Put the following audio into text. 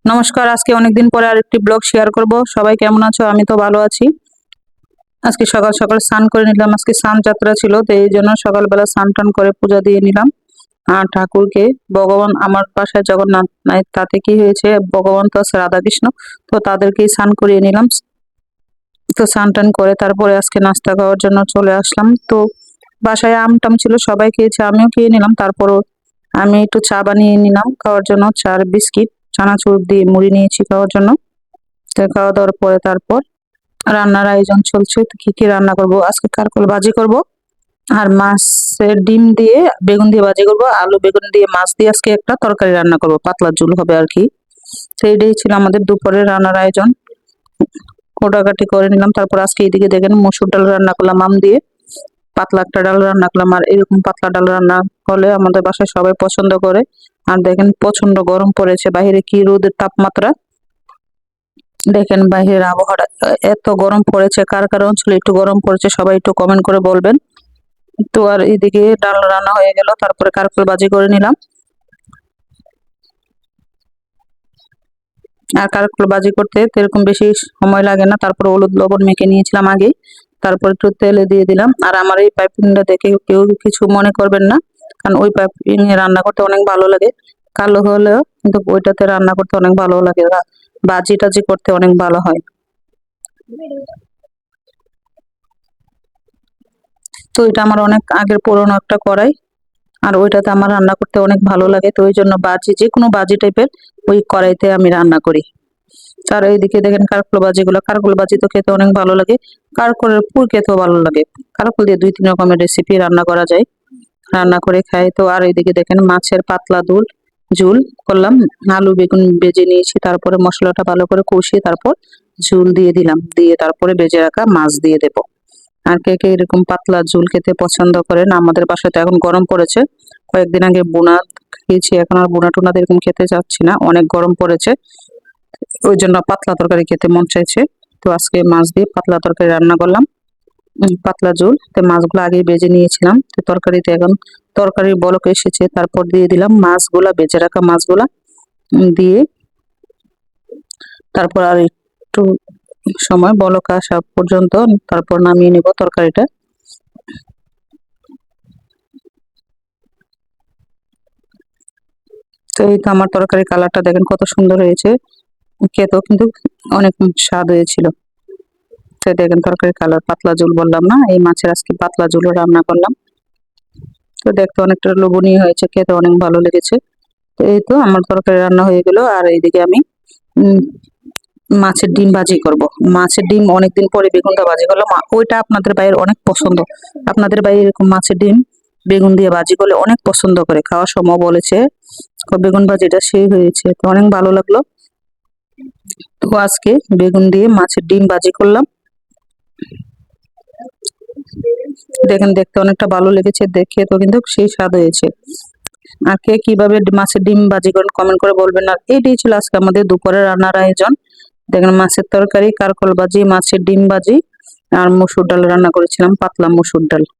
নমস্কার। আজকে অনেকদিন পরে আরেকটি ব্লগ শেয়ার করব। সবাই কেমন আছো? আমি তো ভালো আছি। আজকে সকাল সকাল স্নান করে নিলাম। আজকে স্নান যাত্রা ছিল, তো এই জন্য সকালবেলা স্নান টান করে পূজা দিয়ে নিলাম। আর ঠাকুরকে, ভগবান আমার বাসায় জগন্নাথ নাই, তাতে কি হয়েছে, ভগবান তো আছে রাধা কৃষ্ণ, তো তাদেরকেই স্নান করিয়ে নিলাম। তো স্নান টান করে তারপরে আজকে নাস্তা খাওয়ার জন্য চলে আসলাম। তো বাসায় আম টাম ছিল, সবাই খেয়েছে, আমিও খেয়ে নিলাম। তারপরও আমি একটু চা বানিয়ে নিলাম খাওয়ার জন্য, চা আর বিস্কিট, চানাচুর দিয়ে মুড়ি নিয়েছি খাওয়ার জন্য। তো খাওয়া দাওয়ার পরে তারপর রান্নার আয়োজন চলছে। তো কি কি রান্না করব, আজকে কারকল ভাজি করব, আর মাছের ডিম দিয়ে বেগুন দিয়ে ভাজি করব, আলু বেগুন দিয়ে মাছ দিয়ে আজকে একটা তরকারি রান্না করব, পাতলা ঝোল হবে আর কি। তো এইটাই ছিল আমাদের দুপুরের রান্নার আয়োজন। কোটাকাটি করে নিলাম। তারপর আজকে এইদিকে দেখেন মসুর ডাল রান্না করলাম আম দিয়ে, পাতলা একটা ডাল রান্না করলাম। আর এরকম পাতলা ডাল রান্না হলে আমাদের বাসায় সবাই পছন্দ করে। আর দেখেন প্রচন্ড গরম পড়েছে, বাইরে কি রোদের তাপমাত্রা, দেখেন বাইরের আবহাওয়াটা এত গরম পড়েছে। কার কার অঞ্চলে একটু গরম পড়েছে সবাই একটু কমেন্ট করে বলবেন। তো আর এদিকে ডাল রান্না হয়ে গেল, তারপরে কারকল ভাজি করে নিলাম। আর কারকল ভাজি করতে এরকম বেশি সময় লাগে না। তারপর হলুদ লবণ মেখে নিয়েছিলাম আগে, তারপর একটু তেলে দিয়ে দিলাম। আর আমার এই পাইপিংটা দেখে কেউ কিছু মনে করবেন না, কারণ ওই পাইপিং এ রান্না করতে অনেক ভালো লাগে। কালো হলেও কিন্তু ওইটাতে রান্না করতে অনেক ভালো লাগে, ভাজি টাজি করতে অনেক ভালো হয়। তো এটা আমার অনেক আগের পুরোনো একটা কড়াই, আর ওইটাতে আমার রান্না করতে অনেক ভালো লাগে। তো ওই জন্য বাজি, যে কোনো বাজি টাইপের ওই কড়াইতে আমি রান্না করি। আর এইদিকে দেখেন কারকল ভাজিগুলো, কারকল ভাজি তো খেতে অনেক ভালো লাগে, কারকলের পুর খেতেও ভালো লাগে। কারকল দিয়ে দুই তিন রকমের রেসিপি রান্না করা যায়, রান্না করে খাই। তো আর এইদিকে দেখেন মাছের পাতলা ঝুল করলাম, আলু বেগুন ভেজে নিয়েছি, তারপরে মশলাটা ভালো করে কষিয়ে তারপর ঝুল দিয়ে দিলাম, দিয়ে তারপরে ভেজে রাখা মাছ দিয়ে দেবো। আর কে কে এরকম পাতলা ঝুল খেতে পছন্দ করেন? আমাদের বাসায় তো এখন গরম পড়েছে, কয়েকদিন আগে বোনা খেয়েছি, এখন আর বোনা টোনা এরকম খেতে চাচ্ছি না, অনেক গরম পড়েছে। ওই জন্য পাতলা তরকারি খেতে মন চাইছে। তো আজকে মাছ দিয়ে পাতলা তরকারি রান্না করলাম, পাতলা ঝোল। তো মাছগুলো আগে ভেজে নিয়েছিলাম, তো তরকারিতে এখন তরকারির বলক এসেছে, তারপর দিয়ে দিলাম মাছগুলা, ভেজে রাখা মাছগুলা দিয়ে তারপর আর একটু সময় বলক আসা পর্যন্ত তারপর নামিয়ে নেব তরকারিটা। তো এই তো আমার তরকারি কালারটা দেখেন কত সুন্দর হয়েছে, খেতেও কিন্তু অনেক স্বাদ হয়েছিল। তো দেখেন তরকারি কালার, পাতলা ঝোল বললাম না, এই মাছের আজকে পাতলা ঝোল রান্না করলাম। তো দেখতে অনেকটা লোভনীয় হয়েছে, খেতে অনেক ভালো লেগেছে। তো এই তো আমার তরকারি রান্না হয়ে গেল। আর এইদিকে আমি উম মাছের ডিম ভাজি করব। মাছের ডিম অনেকদিন পরে বেগুনটা ভাজি করলাম, ওইটা আপনাদের বাইরের অনেক পছন্দ। আপনাদের বাইরে এরকম মাছের ডিম বেগুন দিয়ে ভাজি করলে অনেক পছন্দ করে, খাওয়ার সময় বলেছে বেগুন ভাজিটা সেই হয়েছে, তো অনেক ভালো লাগলো। তো আজকে বেগুন দিয়ে মাছের ডিম ভাজি করলাম। দেখেন দেখতে অনেকটা ভালো লেগেছে, দেখে তো কিন্তু সেই স্বাদ হয়েছে। আর কে কিভাবে মাছের ডিম ভাজি করেন কমেন্ট করে বলবেন। আর এইটাই ছিল আজকে আমাদের দুপুরের রান্নার আয়োজন। দেখেন মাছের তরকারি, কারকল ভাজি, মাছের ডিম ভাজি, আর মসুর ডাল রান্না করেছিলাম, পাতলা মসুর ডাল।